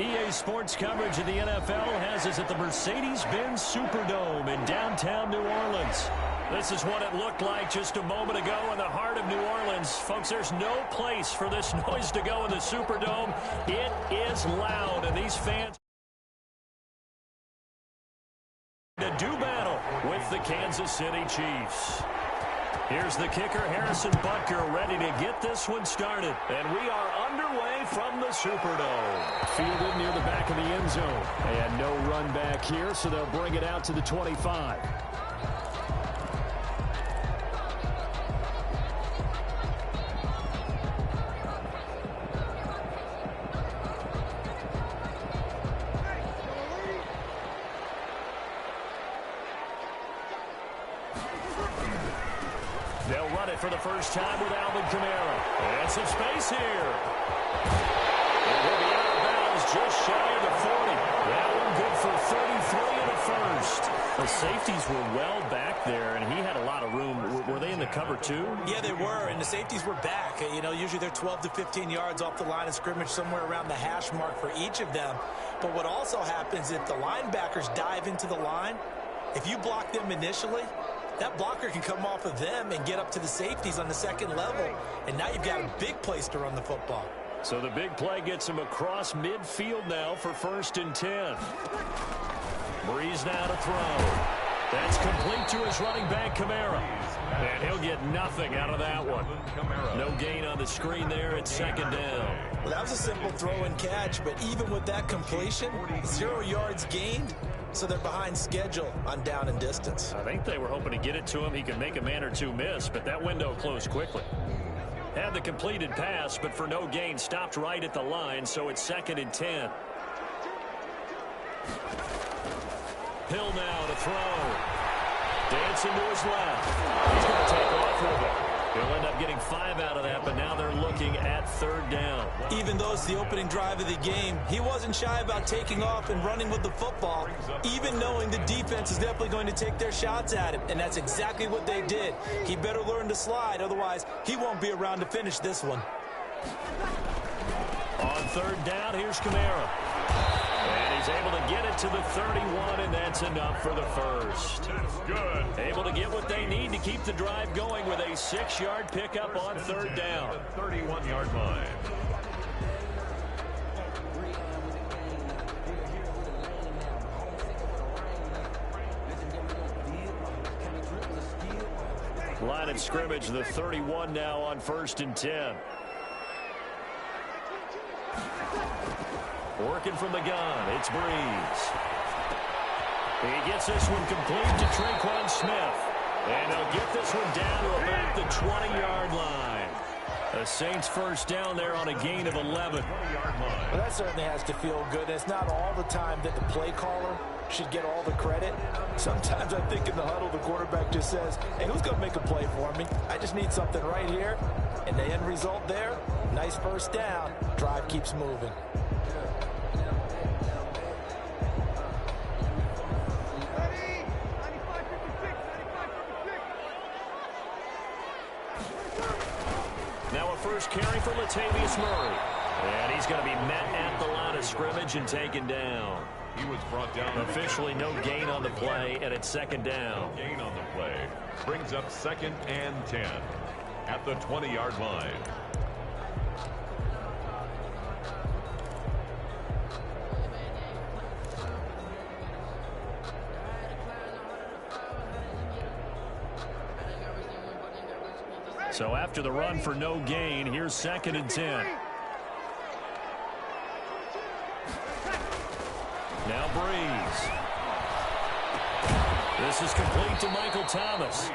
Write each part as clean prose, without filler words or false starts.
EA Sports coverage of the NFL has us at the Mercedes-Benz Superdome in downtown New Orleans. This is what it looked like just a moment ago in the heart of New Orleans. Folks, there's no place for this noise to go in the Superdome. It is loud, and these fans to do battle with the Kansas City Chiefs. Here's the kicker, Harrison Butker, ready to get this one started. And we are underway from the Superdome. Fielded near the back of the end zone. And no run back here, so they'll bring it out to the 25. They'll run it for the first time with Alvin Kamara. And some space here. It will be out of bounds just shy of the 40. That one good for 33 and a first. The safeties were well back there, and he had a lot of room. Were they in the cover too? Yeah, they were, and the safeties were back. You know, usually they're 12 to 15 yards off the line of scrimmage, somewhere around the hash mark for each of them. But what also happens if the linebackers dive into the line, if you block them initially, that blocker can come off of them and get up to the safeties on the second level. And now you've got a big place to run the football. So the big play gets him across midfield now for 1st and 10. Breeze now to throw. That's complete to his running back, Kamara. And he'll get nothing out of that one. No gain on the screen there. It's 2nd down. Well, that was a simple throw and catch, but even with that completion, 0 yards gained. So they're behind schedule on down and distance. I think they were hoping to get it to him. He could make a man or two miss, but that window closed quickly. Had the completed pass, but for no gain, stopped right at the line, so it's 2nd and 10. Hill now to throw. Dancing to his left. He's going to take off with it. He'll end up getting 5 out of that, but now they're looking at 3rd down. Even though it's the opening drive of the game, he wasn't shy about taking off and running with the football, even knowing the defense is definitely going to take their shots at him, and that's exactly what they did. He better learn to slide, otherwise he won't be around to finish this one. On 3rd down, here's Kamara. And he's able to get it to the 31, and that's enough for the first. That's good. Able to get what they need to keep the drive going with a 6-yard pickup on 3rd down. 31-yard line. Line of scrimmage, the 31 now on 1st and 10. Working from the gun, it's Breeze. He gets this one complete to Tre'Quan Smith. And they'll get this one down to about the 20-yard line. The Saints 1st down there on a gain of 11. Well, that certainly has to feel good. It's not all the time that the play caller should get all the credit. Sometimes I think in the huddle, the quarterback just says, hey, who's going to make a play for me? I just need something right here. And the end result there, nice 1st down. Drive keeps moving. Now a first carry for Latavius Murray. And he's going to be met at the line of scrimmage and taken down. He was brought down. Officially no gain on the play, and it's 2nd down. No gain on the play. Brings up 2nd and 10 at the 20-yard line. So after the run for no gain, here's 2nd and 10. Now Breeze. This is complete to Michael Thomas.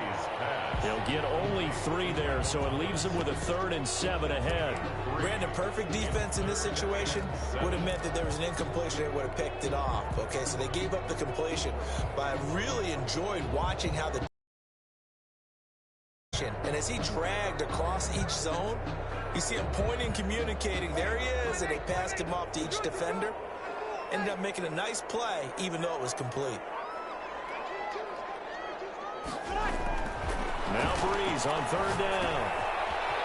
He'll get only 3 there, so it leaves him with a 3rd and 7 ahead. Brandon, perfect defense in this situation would have meant that there was an incompletion. They would have picked it off. Okay, so they gave up the completion. But I really enjoyed watching how the and as he dragged across each zone, you see him pointing, communicating. There he is, and they passed him off to each defender. Ended up making a nice play, even though it was complete. Now Breeze on 3rd down.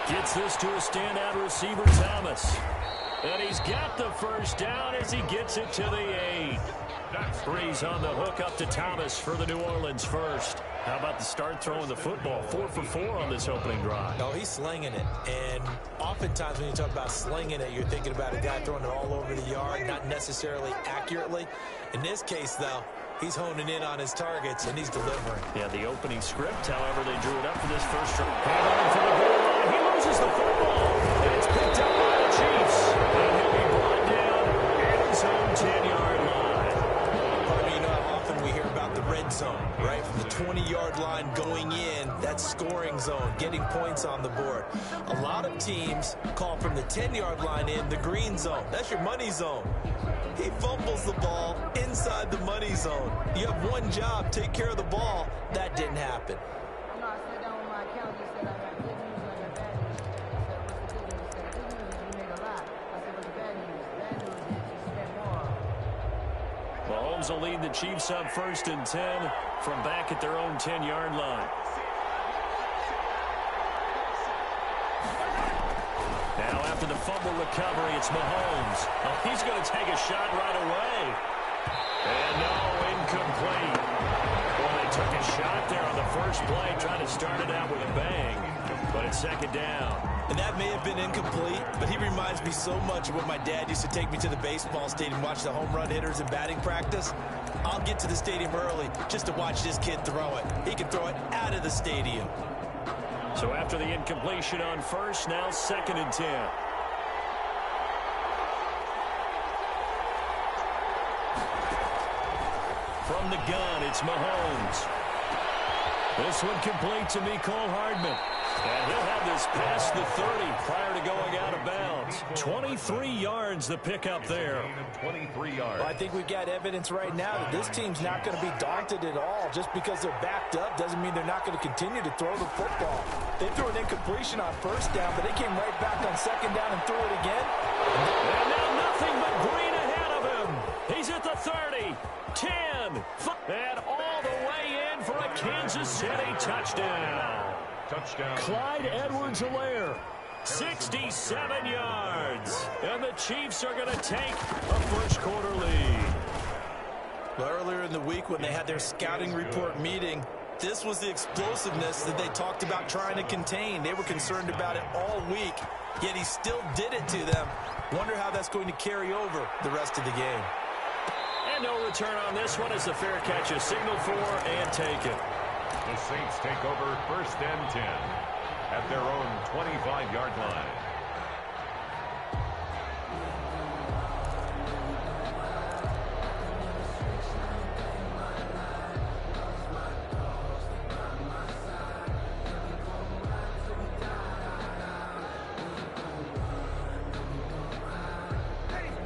Gets this to a standout receiver, Thomas. And he's got the first down as he gets it to the 8. Breeze on the hook up to Thomas for the New Orleans first. How about the start throwing the football? 4 for 4 on this opening drive. Oh, he's slinging it. And oftentimes when you talk about slinging it, you're thinking about a guy throwing it all over the yard, not necessarily accurately. In this case, though, he's honing in on his targets, and he's delivering. Yeah, the opening script, however, they drew it up for this first drive. Hand on for the goal line. He loses the football. And it's picked up by the Chiefs. And he'll be brought down at his own 10-yard line. You know how often we hear about the red zone, right? From the 20-yard line going in, that scoring zone, getting points on the board. A lot of teams call from the 10-yard line in the green zone. That's your money zone. He fumbles the ball inside the money zone. You have one job, take care of the ball. That didn't happen. No, I sat down with my accountant and said I got good news and I got bad news. I said, what's the good news? He said, the good news is you made a lot. I said, what's the bad news? The bad news is you spent more. Mahomes will lead the Chiefs up 1st and 10 from back at their own 10-yard line. Now after the fumble recovery, it's Mahomes. Oh, he's going to take a shot right away. And no, incomplete. Well, they took a shot there on the first play, trying to start it out with a bang. But it's 2nd down. And that may have been incomplete, but he reminds me so much of when my dad used to take me to the baseball stadium and watch the home run hitters in batting practice. I'll get to the stadium early just to watch this kid throw it. He can throw it out of the stadium. So after the incompletion on first, now 2nd and 10. From the gun, it's Mahomes. This one complete to Mecole Hardman. And he'll have this past the 30 prior to going out of bounds. 23 yards the pickup there. 23 yards. Well, I think we've got evidence right now that this team's not going to be daunted at all. Just because they're backed up doesn't mean they're not going to continue to throw the football. They threw an incompletion on first down, but they came right back on 2nd down and threw it again. And now nothing but green ahead of him. He's at the 30, 10, and all the way in for a Kansas City touchdown. Touchdown. Clyde Edwards-Helaire, 67 yards. And the Chiefs are going to take a first-quarter lead. Well, earlier in the week when they had their scouting report meeting, this was the explosiveness that they talked about trying to contain. They were concerned about it all week, yet he still did it to them. Wonder how that's going to carry over the rest of the game. And no return on this one as the fair catch is signaled for and taken. The Saints take over 1st and 10 at their own 25-yard line.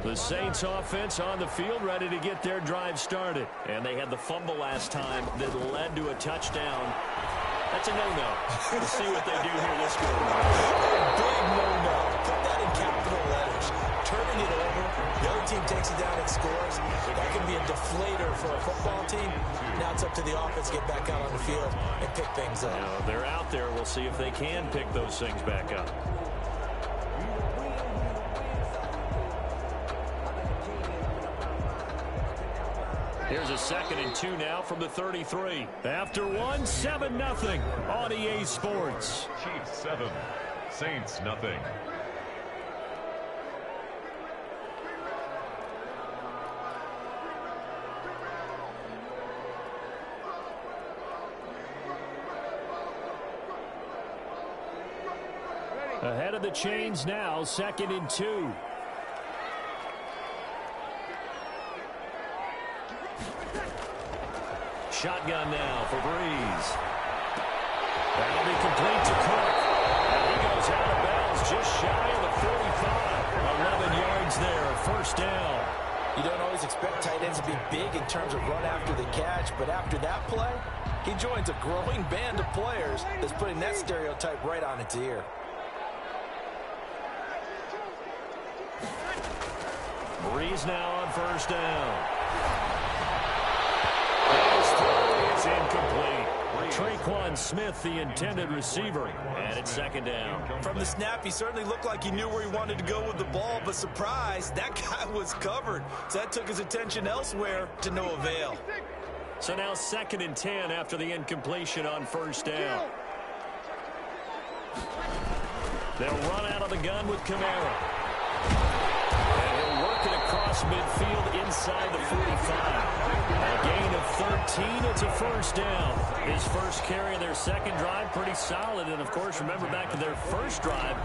The Saints offense on the field ready to get their drive started. And they had the fumble last time that led to a touchdown. That's a no-no. We'll see what they do here this go around. Big no-no. Put that in capital letters. Turning it over, the other team takes it down and scores. That can be a deflator for a football team. Now it's up to the offense to get back out on the field and pick things up. Now, they're out there. We'll see if they can pick those things back up. Here's a 2nd and 2 now from the 33. After one, 7-0 on EA Sports. Chiefs 7, Saints nothing. Ahead of the chains now, 2nd and 2. Shotgun now for Breeze. That'll be complete to Cook. And he goes out of bounds just shy of the 45. 11 yards there, 1st down. You don't always expect tight ends to be big in terms of run after the catch, but after that play, he joins a growing band of players that's putting that stereotype right on its ear. Breeze now on 1st down. His throw is incomplete. Traquan Smith, the intended receiver. And it's second down. From the snap, he certainly looked like he knew where he wanted to go with the ball, but surprise, that guy was covered. So that took his attention elsewhere to no avail. So now 2nd and 10 after the incompletion on first down. They'll run out of the gun with Kamara. And he'll work it across midfield inside the 45. A gain of 13. It's a first down. His first carry of their second drive, pretty solid. And, of course, remember back to their first drive,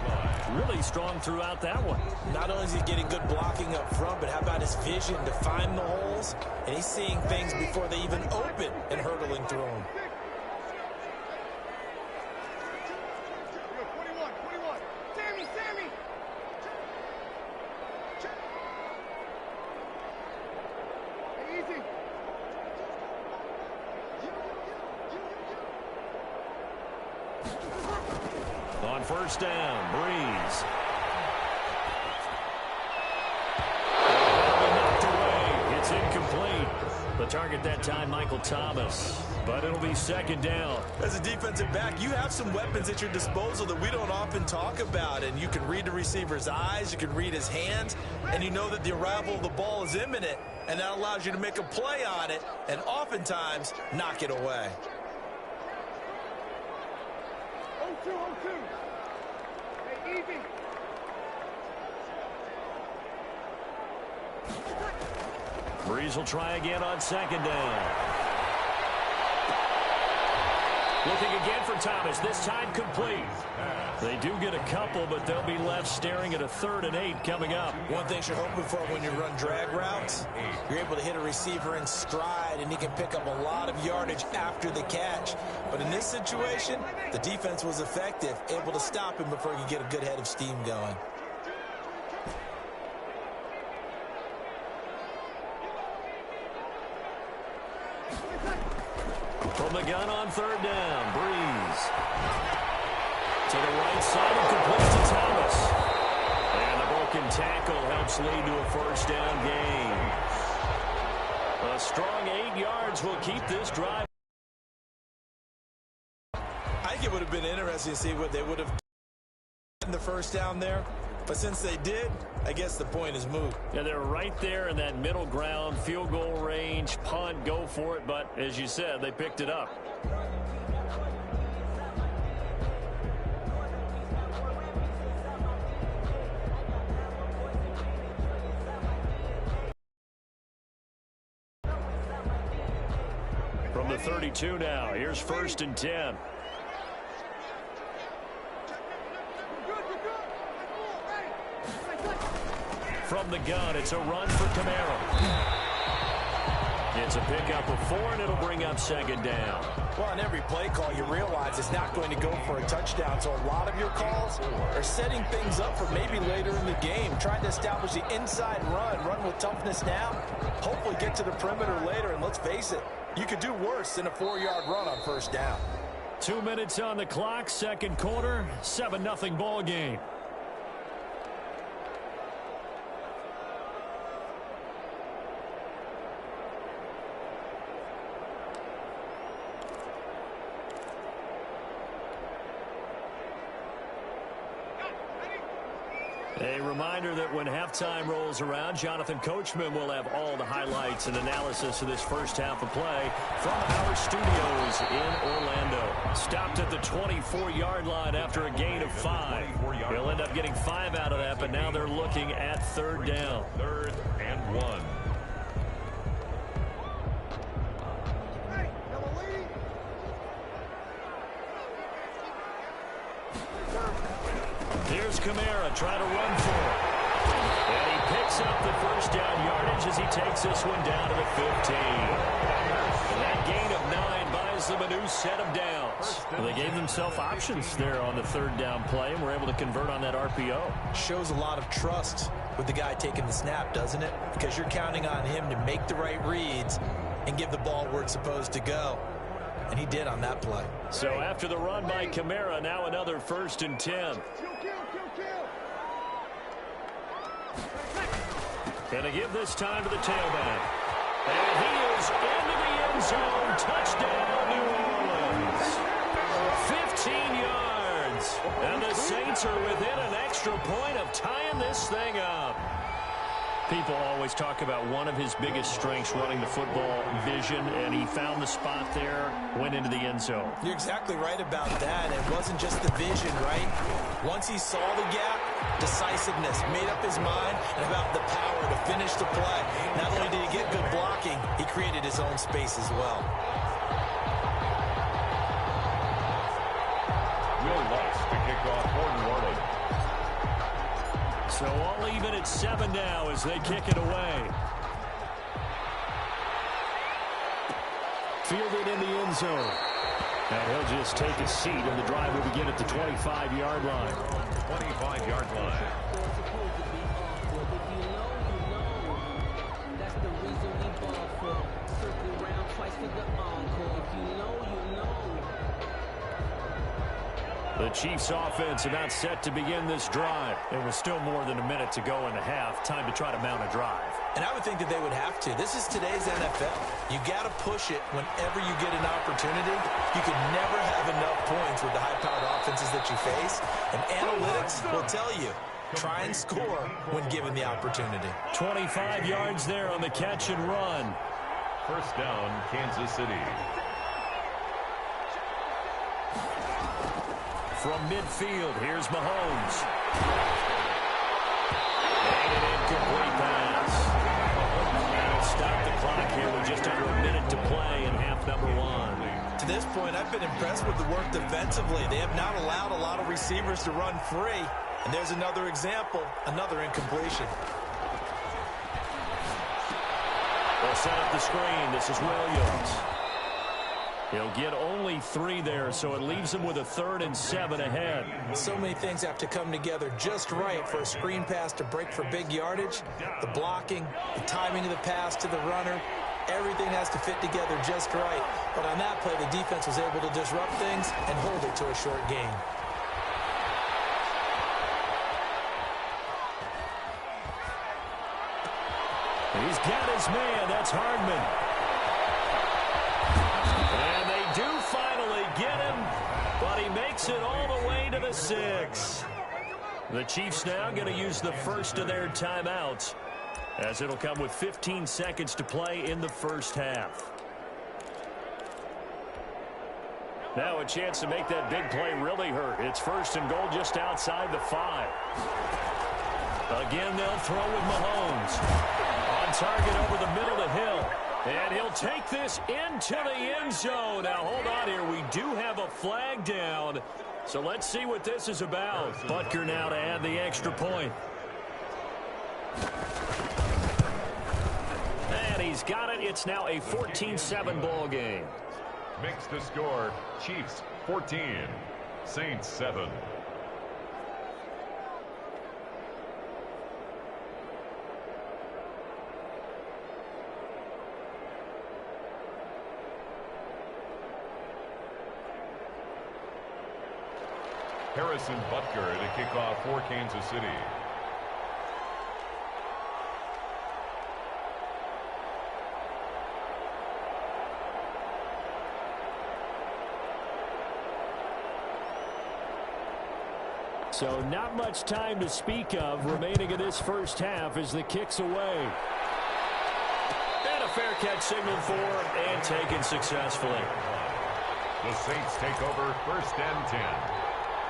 really strong throughout that one. Not only is he getting good blocking up front, but how about his vision to find the holes? And he's seeing things before they even open and hurtling through them. On first down, Breeze. Knocked away. It's incomplete. The target that time, Michael Thomas. But it'll be second down. As a defensive back, you have some weapons at your disposal that we don't often talk about. And you can read the receiver's eyes, you can read his hands, and you know that the arrival of the ball is imminent. And that allows you to make a play on it and oftentimes knock it away. 0-2, 0-2. Hey, easy. Breeze will try again on second down. Looking again for Thomas, this time complete. They do get a couple, but they'll be left staring at a 3rd and 8 coming up. One thing you're hoping for when you run drag routes, you're able to hit a receiver in stride, and he can pick up a lot of yardage after the catch. But in this situation, the defense was effective, able to stop him before he could get a good head of steam going. From the gun on 3rd down, Breeze. To the right side and completes to Thomas. And the broken tackle helps lead to a first down gain. A strong 8 yards will keep this drive. I think it would have been interesting to see what they would have done in the first down there. But since they did, I guess the point is moot. Yeah, they're right there in that middle ground, field goal range, punt, go for it. But as you said, they picked it up. From the 32 now, here's 1st and 10. From the gun, it's a run for Kamara. It's a pickup of 4, and it'll bring up second down. Well, on every play call, you realize it's not going to go for a touchdown. So a lot of your calls are setting things up for maybe later in the game, trying to establish the inside run with toughness now, hopefully get to the perimeter later. And let's face it, you could do worse than a 4-yard run on first down. 2 minutes on the clock, second quarter, 7-0 ball game. A reminder that when halftime rolls around, Jonathan Coachman will have all the highlights and analysis of this first half of play from our studios in Orlando. Stopped at the 24-yard line after a gain of 5. He'll end up getting 5 out of that, but now they're looking at 3rd down. 3rd and 1. Here's Kamara trying to run for it. And he picks up the first down yardage as he takes this one down to the 15. And that gain of 9 buys them a new set of downs. Well, they gave themselves options there on the 3rd down play and were able to convert on that RPO. Shows a lot of trust with the guy taking the snap, doesn't it? Because you're counting on him to make the right reads and give the ball where it's supposed to go. And he did on that play. So after the run by Kamara, now another 1st and 10. And to give this time to the tailback. And he is into the end zone. Touchdown, New Orleans. Chiefs are within an extra point of tying this thing up. People always talk about one of his biggest strengths running the football, vision, and he found the spot there, went into the end zone. You're exactly right about that. It wasn't just the vision, right? Once he saw the gap, decisiveness, made up his mind, and about the power to finish the play. Not only did he get good blocking, he created his own space as well. Will Lutz to kick off for New Orleans. So all even at 7 now as they kick it away. Fielded in the end zone. And he'll just take a seat, and the drive will begin at the 25-yard line. 25-yard line. That's the reason we ball for. Circle round twice for the encore. If you know, you know. The Chiefs offense about set to begin this drive. There was still more than a minute to go in the half. Time to try to mount a drive. And I would think that they would have to. This is today's NFL. You got to push it whenever you get an opportunity. You can never have enough points with the high-powered offenses that you face. And analytics will tell you, try and score when given the opportunity. 25 yards there on the catch and run. First down, Kansas City. From midfield, here's Mahomes. And an incomplete pass. That'll stop the clock here with just under a minute to play in half number 1. To this point, I've been impressed with the work defensively. They have not allowed a lot of receivers to run free. And there's another example, another incompletion. They'll set up the screen. This is Williams. He'll get only 3 there, so it leaves him with a 3rd and 7 ahead. So many things have to come together just right for a screen pass to break for big yardage. The blocking, the timing of the pass to the runner, everything has to fit together just right. But on that play, the defense was able to disrupt things and hold it to a short gain. He's got his man. That's Hardman. And they do finally get him, but he makes it all the way to the 6. The Chiefs now going to use the first of their timeouts, as it'll come with 15 seconds to play in the first half. Now a chance to make that big play really hurt. It's 1st and goal just outside the 5. Again, they'll throw with Mahomes. On target over the middle to Hill. And he'll take this into the end zone. Now, hold on here. We do have a flag down. So let's see what this is about. Butker now to add the extra point. And he's got it. It's now a 14-7 ball game. Makes the score, Chiefs 14, Saints 7. Harrison Butker to kick off for Kansas City. So not much time to speak of remaining in this first half as the kick's away. And a fair catch signaled for and taken successfully. The Saints take over 1st and 10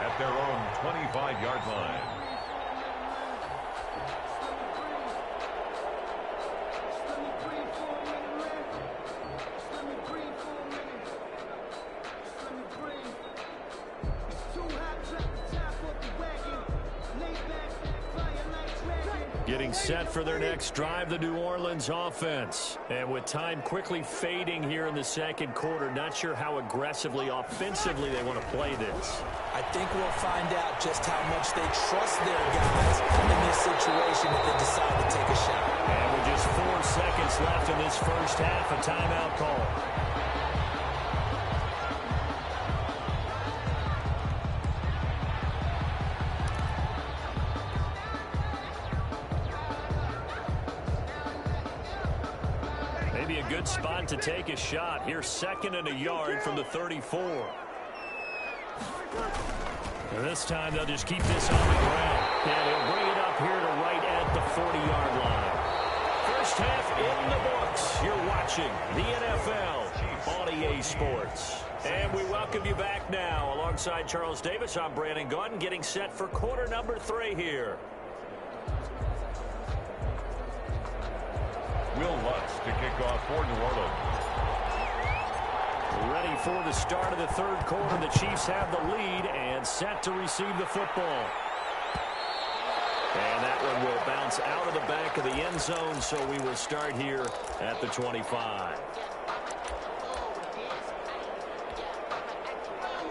at their own 25-yard line. Getting set for their next drive, the New Orleans offense. And with time quickly fading here in the second quarter, not sure how aggressively, offensively they want to play this. I think we'll find out just how much they trust their guys in this situation if they decide to take a shot. And with just 4 seconds left in this first half, a timeout call. Maybe a good spot to take a shot. Here's 2nd and a yard from the 34. And this time they'll just keep this on the ground. And he'll bring it up here to right at the 40-yard line. First half in the books. You're watching the NFL on EA Sports. And we welcome you back now. Alongside Charles Davis, I'm Brandon Gaudin, getting set for quarter number 3 here. Will Lutz to kick off for New Orleans. Ready for the start of the third quarter. The Chiefs have the lead and set to receive the football. And that one will bounce out of the back of the end zone, so we will start here at the 25.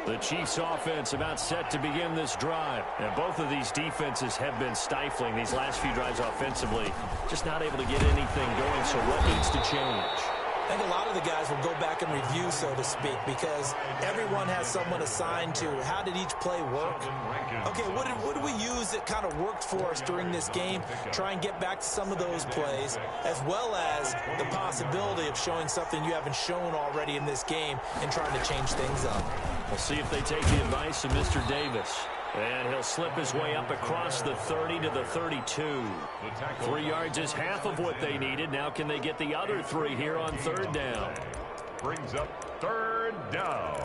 The Chiefs offense about set to begin this drive. And both of these defenses have been stifling these last few drives offensively. Just not able to get anything going, so what needs to change? I think a lot of the guys will go back and review, so to speak, because everyone has someone assigned to how did each play work. Okay, what did we use that kind of worked for us during this game? Try and get back to some of those plays, as well as the possibility of showing something you haven't shown already in this game and trying to change things up. We'll see if they take the advice of Mr. Davis. And he'll slip his way up across the 30 to the 32. 3 yards is half of what they needed. Now can they get the other 3 here on third down? Brings up third down.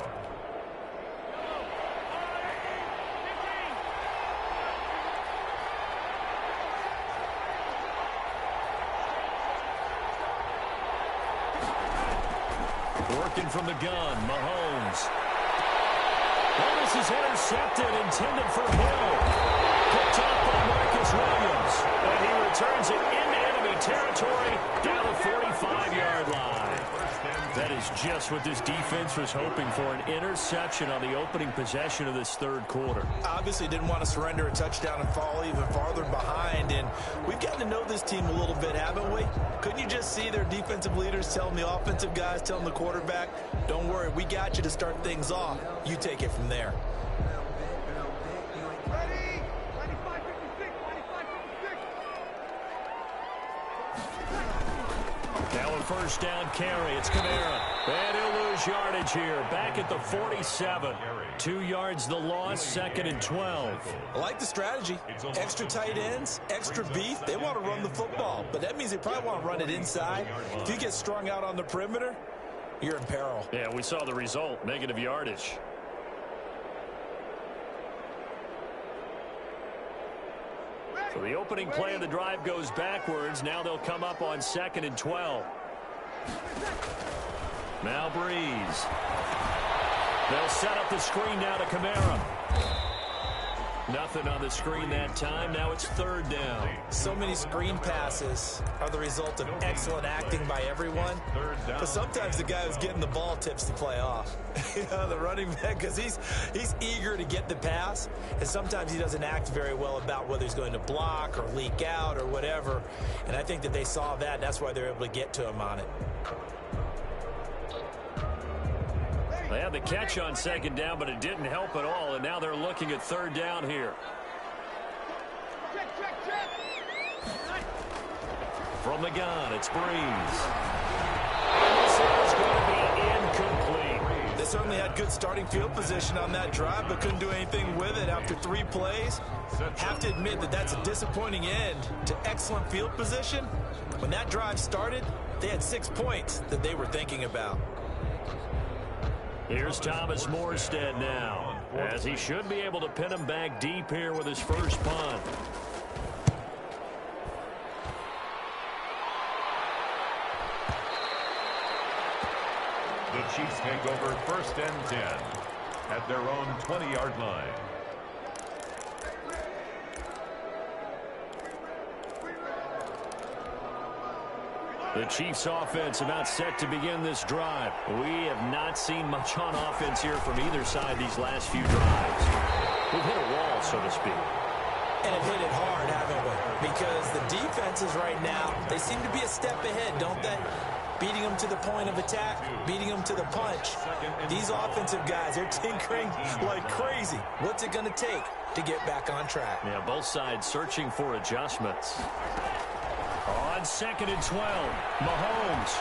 Working from the gun, Mahomes. Oh, this is intercepted, intended for Hill. Picked off by Marcus Williams. And he returns it into enemy territory down the 45-yard line. That is just what this defense was hoping for, an interception on the opening possession of this third quarter. Obviously didn't want to surrender a touchdown and fall even farther behind. And we've gotten to know this team a little bit, haven't we? Couldn't you just see their defensive leaders telling the offensive guys, telling the quarterback, don't worry, we got you to start things off. You take it from there. Now a first down carry. It's Kamara. And he'll lose yardage here. Back at the 47. 2 yards the loss, second and 12. I like the strategy. Extra tight ends, extra beef. They want to run the football, but that means they probably want to run it inside. If you get strung out on the perimeter, you're in peril. Yeah, we saw the result. Negative yardage. So the opening play of the drive goes backwards. Now they'll come up on second and 12. Now Breeze. They'll set up the screen now to Kamara. Nothing on the screen that time. Now it's third down. So many screen passes are the result of excellent acting by everyone. But sometimes the guy who's getting the ball tips the play off. The running back, because he's eager to get the pass. And sometimes he doesn't act very well about whether he's going to block or leak out or whatever. And I think that they saw that. That's why they're able to get to him on it. They had the catch on second down, but it didn't help at all, and now they're looking at third down here. From the gun, it's Breeze. This is going to be incomplete. They certainly had good starting field position on that drive, but couldn't do anything with it after 3 plays. Have to admit that that's a disappointing end to excellent field position. When that drive started, they had 6 points that they were thinking about. Here's Thomas Morstead now, as he should be able to pin him back deep here with his first punt. The Chiefs take over first and 10 at their own 20-yard line. The Chiefs offense about set to begin this drive. We have not seen much on offense here from either side these last few drives. We've hit a wall, so to speak. And have hit it hard, haven't we? Because the defenses right now, they seem to be a step ahead, don't they? Beating them to the point of attack, beating them to the punch. These offensive guys, they're tinkering like crazy. What's it going to take to get back on track? Yeah, both sides searching for adjustments. On second and 12, Mahomes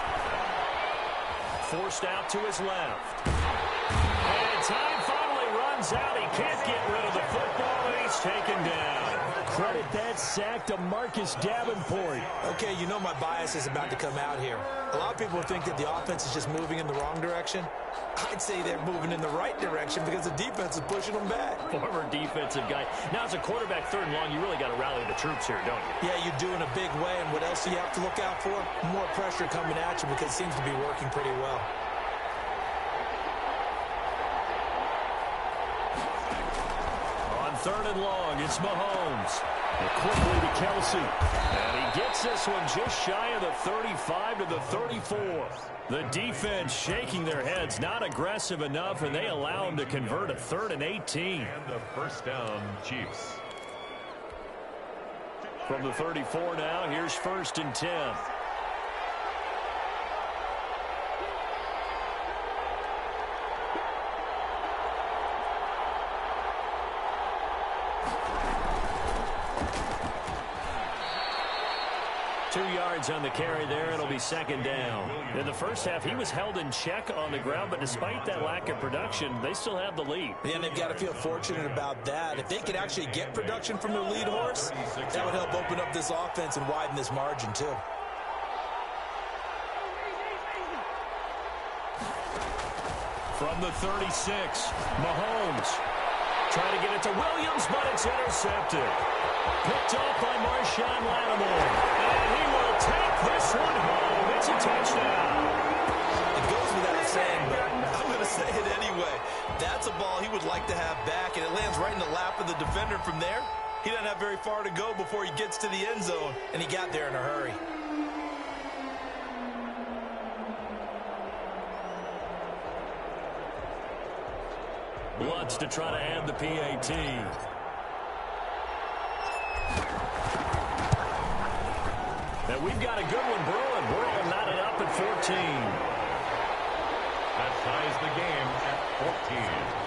forced out to his left. And time finally runs runs out. He can't get rid of the football, and he's taken down. Credit that sack to Marcus Davenport. Okay, you know my bias is about to come out here. A lot of people think that the offense is just moving in the wrong direction. I'd say they're moving in the right direction because the defense is pushing them back. Former defensive guy. Now, as a quarterback, 3rd and long, you really got to rally the troops here, don't you? Yeah, you do in a big way. And what else do you have to look out for? More pressure coming at you because it seems to be working pretty well. On 3rd and long, it's Mahomes. And quickly to Kelsey. And he gets this one just shy of the 35 to the 34. The defense shaking their heads, not aggressive enough, and they allow him to convert a 3rd and 18. And the first down, Chiefs. From the 34 now, here's 1st and 10. On the carry there, it'll be 2nd down. In the first half, he was held in check on the ground, but despite that lack of production, they still have the lead. And they've got to feel fortunate about that. If they could actually get production from their lead horse, that would help open up this offense and widen this margin, too. From the 36, Mahomes trying to get it to Williams, but it's intercepted. Picked off by Marshawn Lattimore. And he will take this one home. It's a touchdown. It goes without saying, but I'm going to say it anyway. That's a ball he would like to have back, and it lands right in the lap of the defender from there. He doesn't have very far to go before he gets to the end zone, and he got there in a hurry. Wants to try to add the PAT. And we've got a good one brewing. We're all knotted up at 14. That ties the game at 14.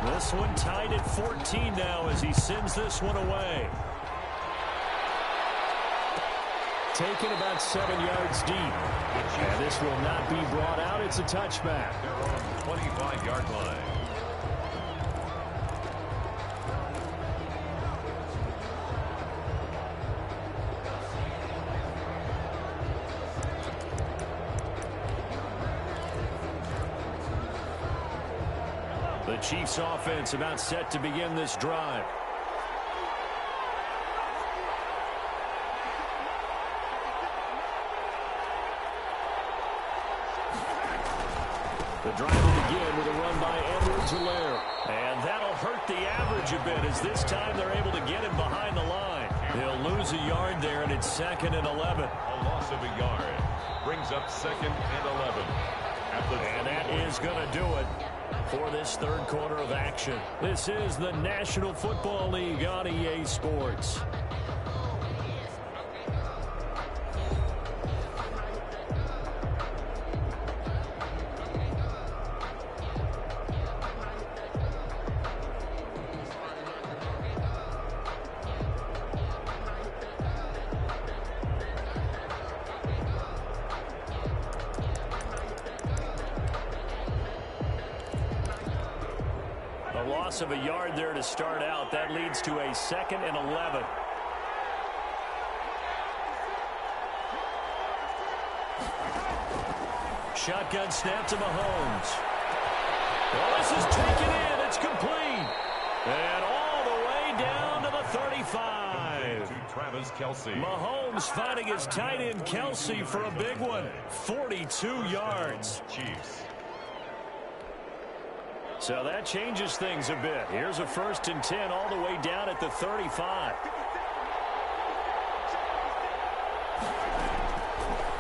This one tied at 14 now as he sends this one away. Taken about 7 yards deep. And this will not be brought out. It's a touchback. They're on 25-yard line. The Chiefs offense about set to begin this drive. The drive will begin with a run by Edwards-Helaire. And that'll hurt the average a bit as this time they're able to get him behind the line. They'll lose a yard there, and it's 2nd and 11. A loss of a yard brings up 2nd and 11. And that is going to do it for this 3rd quarter of action. This is the National Football League on EA Sports. Loss of a yard there to start out. That leads to a 2nd and 11. Shotgun snap to Mahomes. Well, this is taken in. It's complete. And all the way down to the 35. To Travis Kelce. Mahomes finding his tight end Kelce for a big one. 42 yards. Chiefs. So that changes things a bit. Here's a 1st and 10 all the way down at the 35.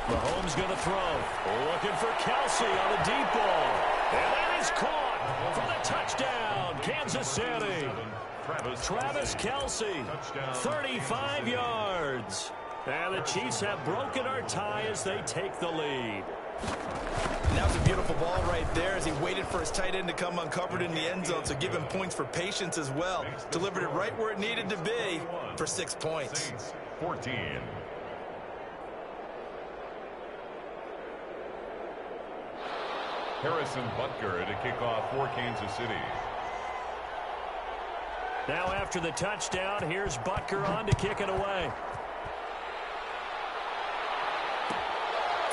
Mahomes going to throw. Looking for Kelce on the deep ball. And that is caught for the touchdown. Kansas City. Travis Kelce, 35 yards. And the Chiefs have broken our tie as they take the lead. Beautiful ball right there as he waited for his tight end to come uncovered in the end zone, so give him points for patience as well. Delivered it right where it needed to be for 6 points. Saints 14. Harrison Butker to kick off for Kansas City. Now after the touchdown, here's Butker on to kick it away.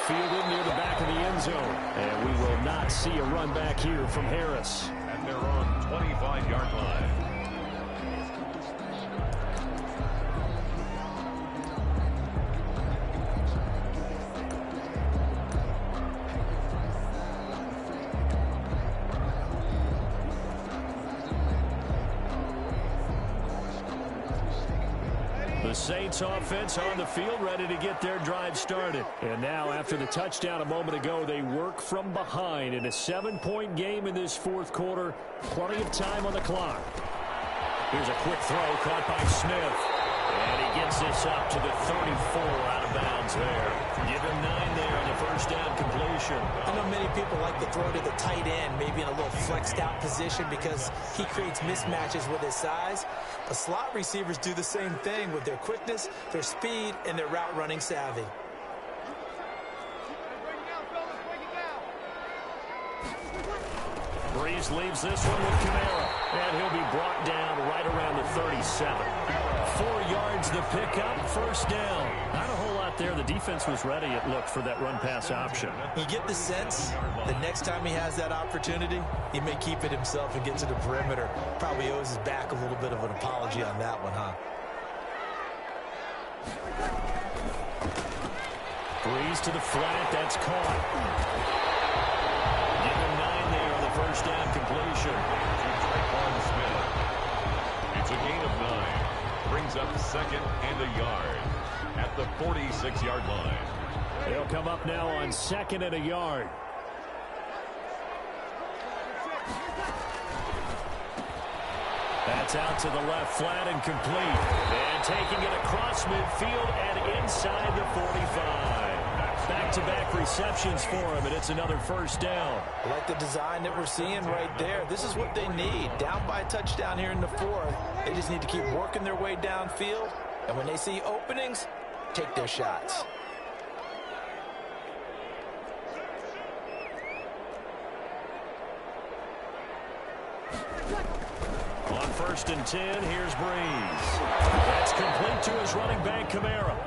Fielded near the back of the end zone. And we will not see a run back here from Harris. At their own 25-yard line. The Saints offense on the field, ready to get their drive started. And now after the touchdown a moment ago, they work from behind in a 7-point game in this fourth quarter. Plenty of time on the clock. Here's a quick throw caught by Smith. And he gets this up to the 34 out of bounds there. Give him 9 there on the first down completion. I know many people like to throw to the tight end, maybe in a little flexed out position because he creates mismatches with his size. But slot receivers do the same thing with their quickness, their speed, and their route running savvy. Breeze leaves this one with Kamara. And he'll be brought down right around the 37. 4 yards the pickup, first down. Not a whole lot there. The defense was ready, it looked, for that run-pass option. You get the sense the next time he has that opportunity, he may keep it himself and get to the perimeter. Probably owes his back a little bit of an apology on that one, huh? Breeze to the flat, that's caught. Give him 9 there on the first down completion. It's a gain of 9. Brings up second and a yard at the 46-yard line. They'll come up now on second and a yard. That's out to the left, flat and complete. And taking it across midfield and inside the 45. Back-to-back receptions for him, and it's another first down. I like the design that we're seeing right there. This is what they need. Down by a touchdown here in the fourth. They just need to keep working their way downfield. And when they see openings, take their shots. On first and 10, here's Breeze. That's complete to his running back, Kamara.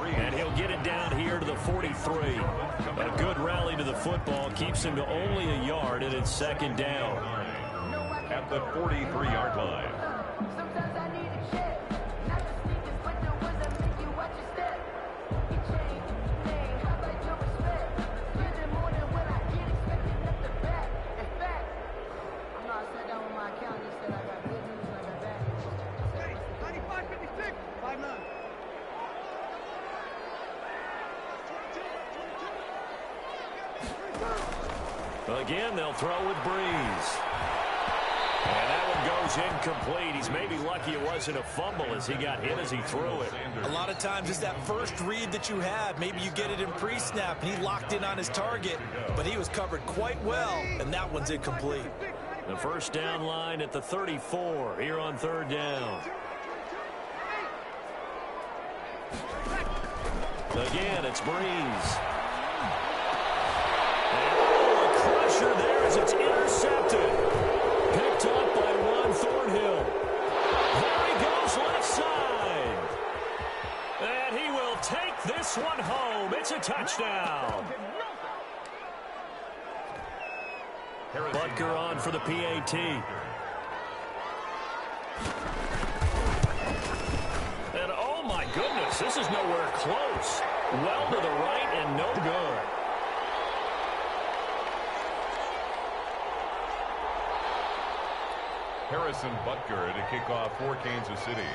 And he'll get it down here to the 43. A good rally to the football keeps him to only a yard, and it's second down. At the 43-yard line. Sometimes I need a check. Not the sneakers, but the ones that make you watch your step. You change things, how about your respect? You're the more than what I get expected at the back. In fact, I know I sat down with my accountant and said I got good news and I got bad news. 95-56, 5-9. Again, they'll throw with Breeze. And that one goes incomplete. He's maybe lucky it wasn't a fumble as he got hit as he threw it. A lot of times it's that first read that you have. Maybe you get it in pre-snap, and he locked in on his target, but he was covered quite well, and that one's incomplete. The first down line at the 34 here on third down. Again, it's Breeze. And a crusher there as it's intercepted. Picked up by Juan Thornhill. There he goes left side. And he will take this one home. It's a touchdown. Butker on for the PAT. And oh my goodness, this is nowhere close. Well to the right and no good. Harrison Butker to kick off for Kansas City.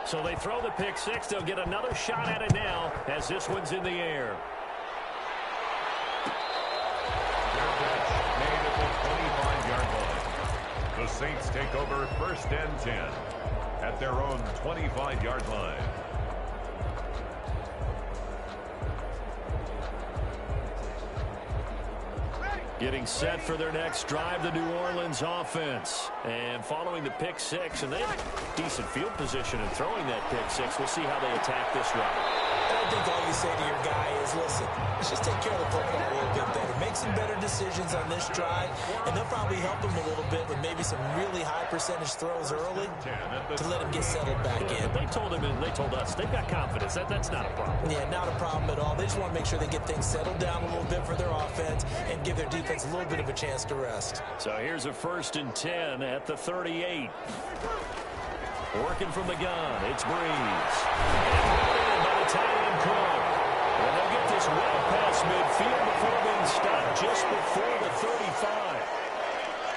So they throw the pick six. They'll get another shot at it now as this one's in the air. Their catch made at the 25-yard line. The Saints take over first and 10 at their own 25-yard line. Getting set for their next drive, the New Orleans offense. And following the pick six, and they have decent field position in throwing that pick six. We'll see how they attack this route. I think all you say to your guy is, listen, let's just take care of the football a little bit better. Make some better decisions on this drive, and they'll probably help him a little bit with maybe some really high percentage throws early to let him get settled back in. But they told him and they told us they've got confidence. That's not a problem. Yeah, not a problem at all. They just want to make sure they get things settled down a little bit for their offense and give their defense a little bit of a chance to rest. So here's a 1st and 10 at the 38. Working from the gun, it's Breeze. And by the tight end Cook. And they'll get this well past midfield before being stopped just before the 35.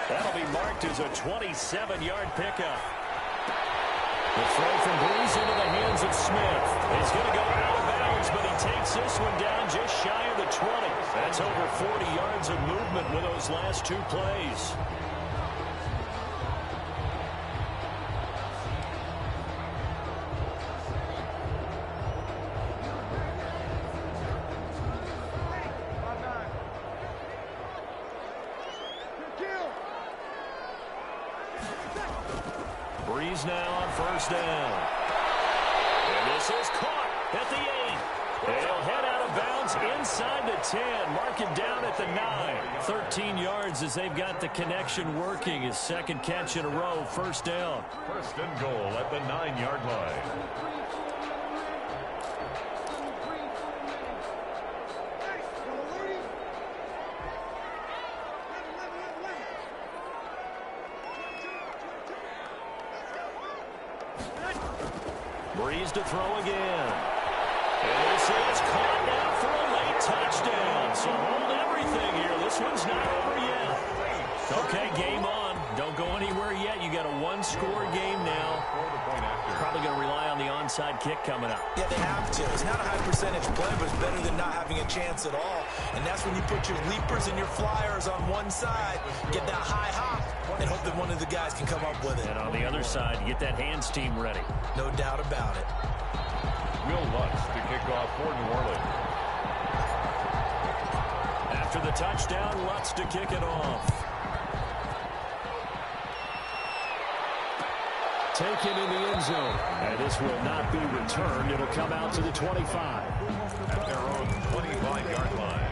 That'll be marked as a 27-yard pickup. The throw from Breeze into the hands of Smith. He's going to go out of bounds, but he takes this one down just shy of the 20. That's over 40 yards of movement with those last two plays. Breeze now on 1st down. And this is caught at the 8. They'll head out of bounds inside the 10. Mark him down at the 9. 13 yards as they've got the connection working. His second catch in a row, 1st down. 1st and goal at the 9-yard line. Breeze to throw again. And this is caught now for a late touchdown. So hold everything here. This one's not over yet. Okay, game on. Don't go anywhere yet. You got a one-score game now. Probably going to rely on the onside kick coming up. Yeah, they have to. It's not a high percentage play, but it's better than not having a chance at all. And that's when you put your leapers and your flyers on one side, get that high hop, and hope that one of the guys can come up with it. And on the other side, get that hands team ready. No doubt about it. Will Lutz to kick off for New Orleans. After the touchdown, Lutz to kick it off. Taken in the end zone. And this will not be returned. It'll come out to the 25. At their own 25-yard line.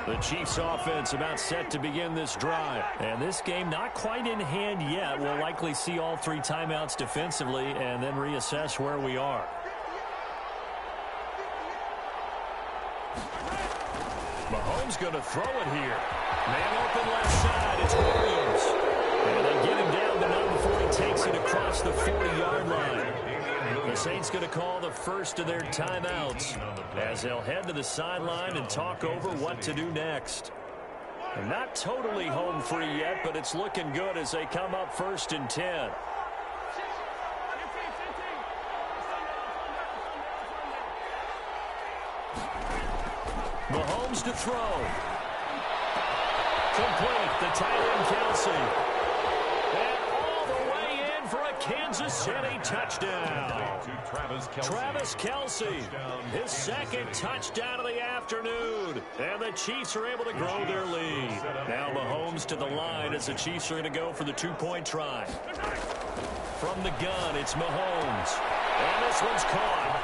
The Chiefs offense about set to begin this drive. And this game not quite in hand yet. We'll likely see all 3 timeouts defensively and then reassess where we are. Mahomes going to throw it here. Man open left side. It's Williams. And they get him down, but not before he takes it across the 40-yard line. The Saints going to call the first of their timeouts as they'll head to the sideline and talk over what to do next. They're not totally home free yet, but it's looking good as they come up 1st and 10. Mahomes to throw. Complete. The tight end, Kelsey. And all the way in for a Kansas City touchdown. Travis Kelsey, his second touchdown of the afternoon. And the Chiefs are able to grow their lead. Now Mahomes to the line as the Chiefs are going to go for the 2-point try. From the gun, it's Mahomes. And this one's caught.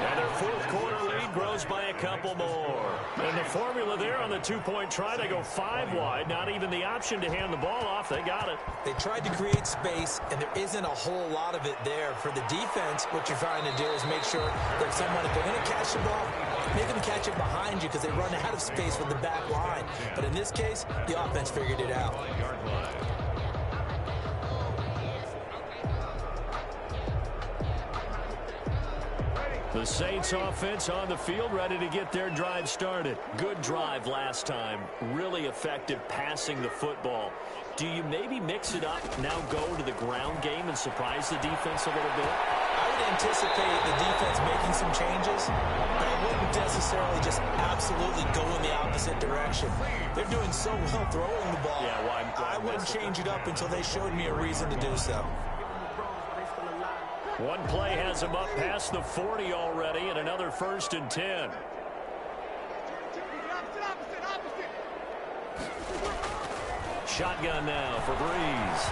And their 4th quarter lead grows by a couple more. And the formula there on the 2-point try, they go 5 wide. Not even the option to hand the ball off. They got it. They tried to create space, and there isn't a whole lot of it there. For the defense, what you're trying to do is make sure that someone, if they're going to catch the ball, make them catch it behind you because they run out of space with the back line. But in this case, the offense figured it out. The Saints offense on the field, ready to get their drive started. Good drive last time. Really effective passing the football. Do you maybe mix it up, now go to the ground game and surprise the defense a little bit? I would anticipate the defense making some changes, but I wouldn't necessarily just absolutely go in the opposite direction. They're doing so well throwing the ball. Yeah, why I wouldn't change it up until they showed me a reason to do so. One play has him up past the 40 already, and another 1st and 10. Shotgun now for Breeze.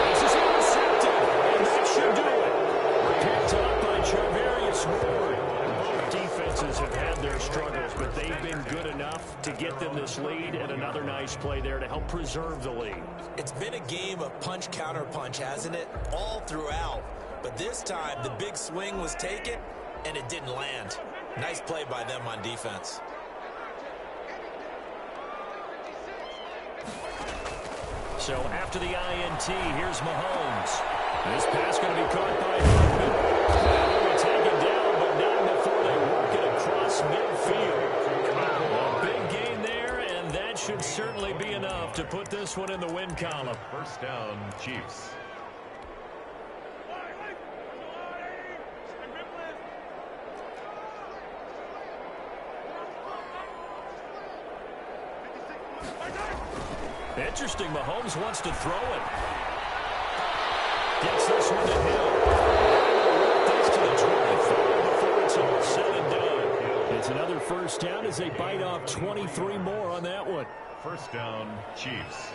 This is intercepted, and that should do it. Picked up by Charvarius Ward. Both defenses have had their struggles, but they've been good enough to get them this lead, and another nice play there to help preserve the lead. It's been a game of punch-counter-punch, hasn't it? All throughout. But this time, the big swing was taken, and it didn't land. Nice play by them on defense. So after the INT, here's Mahomes. This pass going to be caught by Hartman. They will take it down, but not before they work it across midfield. A big gain there, and that should certainly be enough to put this one in the win column. First down, Chiefs. Interesting, Mahomes wants to throw it. Gets this one to Hill. This to the 25 before it's all said and done. It's another first down as they bite off 23 more on that one. First down, Chiefs.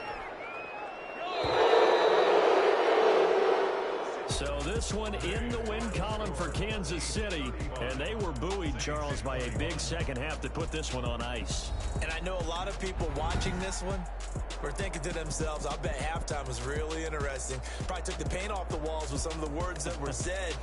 So this one in the win column for Kansas City, and they were buoyed, Charles, by a big second half that put this one on ice. And I know a lot of people watching this one were thinking to themselves, I bet halftime was really interesting. Probably took the paint off the walls with some of the words that were said.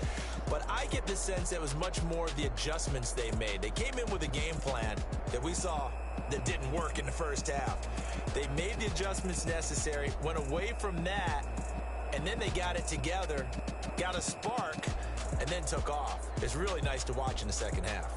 But I get the sense it was much more of the adjustments they made. They came in with a game plan that we saw that didn't work in the first half. They made the adjustments necessary, went away from that, and then they got it together, got a spark, and then took off. It's really nice to watch in the second half.